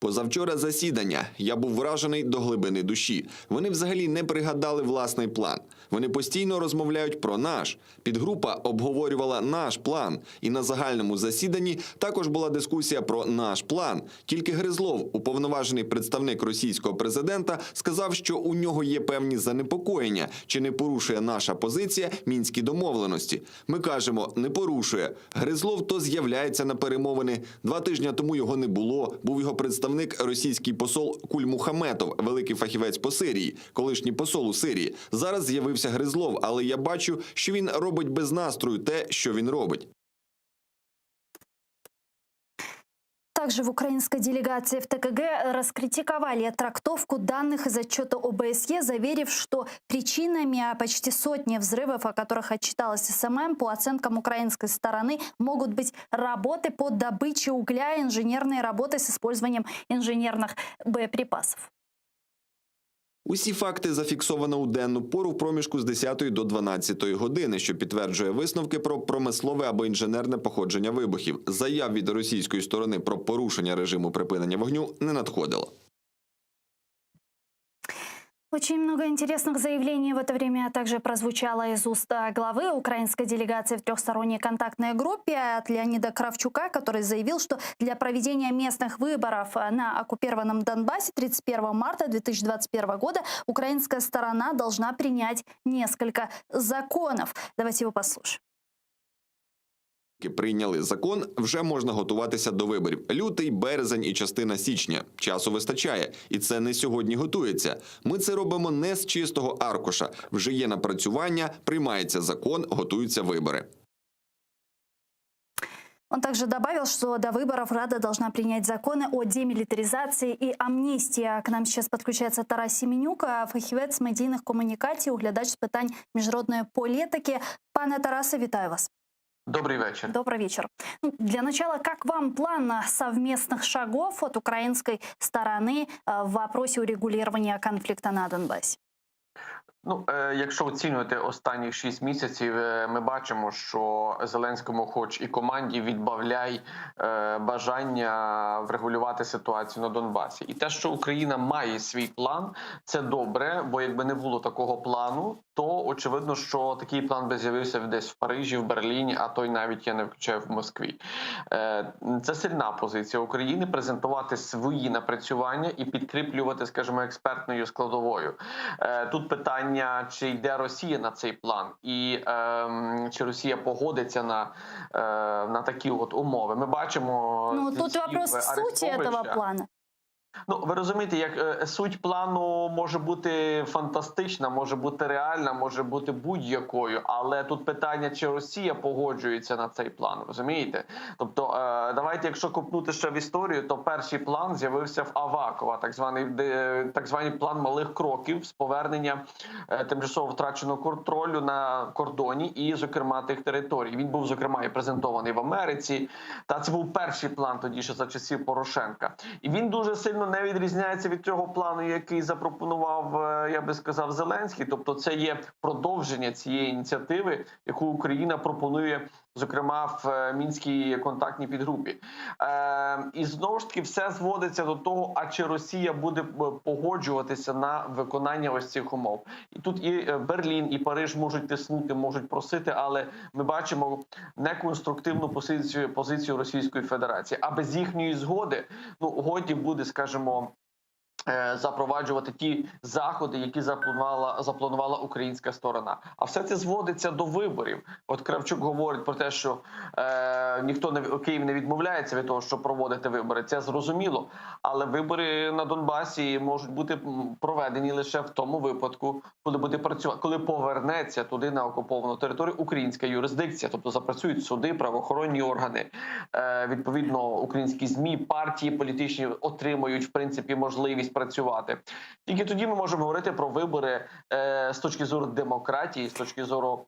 Позавчора засідання. Я був вражений до глибини душі. Вони взагалі не пригадали власний план. Вони постійно розмовляють про наш. Підгрупа обговорювала наш план. І на загальному засіданні також була дискусія про наш план. Тільки Гризлов, уповноважений представник російського президента, сказав, що у нього є певні занепокоєння, чи не порушує наша позиція мінські домовленості. Ми кажемо, не порушує. Гризлов то з'являється на перемовини. 2 тижні тому його не було. Був його представник російський посол Куль-Мухаметов, великий фахівець по Сирії, колишній посол у Сирії. Зараз з'явився Гризлов, але я бачу, що він робить без настрою те, що він робить. Также в украинской делегации в ТКГ раскритиковали трактовку данных из отчета ОБСЕ, заверив, что причинами почти сотни взрывов, о которых отчиталась СММ, по оценкам украинской стороны, могут быть работы по добыче угля и инженерные работы с использованием инженерных боеприпасов. Усі факти зафіксовано у денну пору в проміжку з 10 до 12 години, що підтверджує висновки про промислове або інженерне походження вибухів. Заяв від російської сторони про порушення режиму припинення вогню не надходило. Очень много интересных заявлений в это время также прозвучало из уст главы украинской делегации в трехсторонней контактной группе от Леонида Кравчука, который заявил, что для проведения местных выборов на оккупированном Донбассе 31 марта 2021 года украинская сторона должна принять несколько законов. Давайте его послушаем. Прийняли закон, вже можна готуватися до виборів. Лютий, березень і частина січня. Часу вистачає. І це не сьогодні готується. Ми це робимо не з чистого аркуша. Вже є напрацювання, приймається закон, готуються вибори. Он также добавил, что до выборов Рада должна принять законы о демилитаризации и амнистии. К нам сейчас подключается Тарас Семенюк, фахівець з медійних комунікацій, оглядач з питань міжнародної політики. Пане Тарасе, вітаю вас. Добрый вечер. Добрый вечер. Для начала, как вам план совместных шагов от украинской стороны в вопросе урегулирования конфликта на Донбасі? Якщо оцінювати останні 6 місяців, ми бачимо, що Зеленському, хоч і команді, відбавляй бажання врегулювати ситуацію на Донбасі. І те, що Україна має свій план, це добре, бо якби не було такого плану, то очевидно, що такий план би з'явився десь в Парижі, в Берліні, а то й навіть, я не виключаю, в Москві. Це сильна позиція України – презентувати свої напрацювання і підкріплювати, скажімо, експертною складовою. Тут питання, чи йде Росія на цей план, і чи Росія погодиться на такі от умови. Ми бачимо... Тут вопрос в суті этого плану. Ви розумієте, як суть плану може бути фантастична, може бути реальна, може бути будь-якою, але тут питання, чи Росія погоджується на цей план, розумієте? Тобто, давайте, якщо копнути ще в історію, то перший план з'явився в Авакова, так званий план малих кроків з повернення тимчасово втраченого контролю на кордоні і, зокрема, тих територій. Він був, зокрема, і презентований в Америці, та це був перший план тоді, ще за часів Порошенка. І він дуже сильно не відрізняється від цього плану, який запропонував, я би сказав, Зеленський. Тобто це є продовження цієї ініціативи, яку Україна пропонує, зокрема, в Мінській контактній підгрупі. І знову ж таки все зводиться до того, а чи Росія буде погоджуватися на виконання ось цих умов. І тут і Берлін, і Париж можуть тиснути, можуть просити, але ми бачимо неконструктивну позицію Російської Федерації. А без їхньої згоди, годі буде, скажімо, запроваджувати ті заходи, які запланувала українська сторона. А все це зводиться до виборів. От Кравчук говорить про те, що Київ не відмовляється від того, щоб проводити вибори. Це зрозуміло. Але вибори на Донбасі можуть бути проведені лише в тому випадку, коли буде працювати, коли повернеться туди на окуповану територію українська юрисдикція, тобто запрацюють суди, правоохоронні органи, відповідно українські ЗМІ, партії політичні отримують, в принципі, можливість працювати. Тільки тоді ми можемо говорити про вибори з точки зору демократії, з точки зору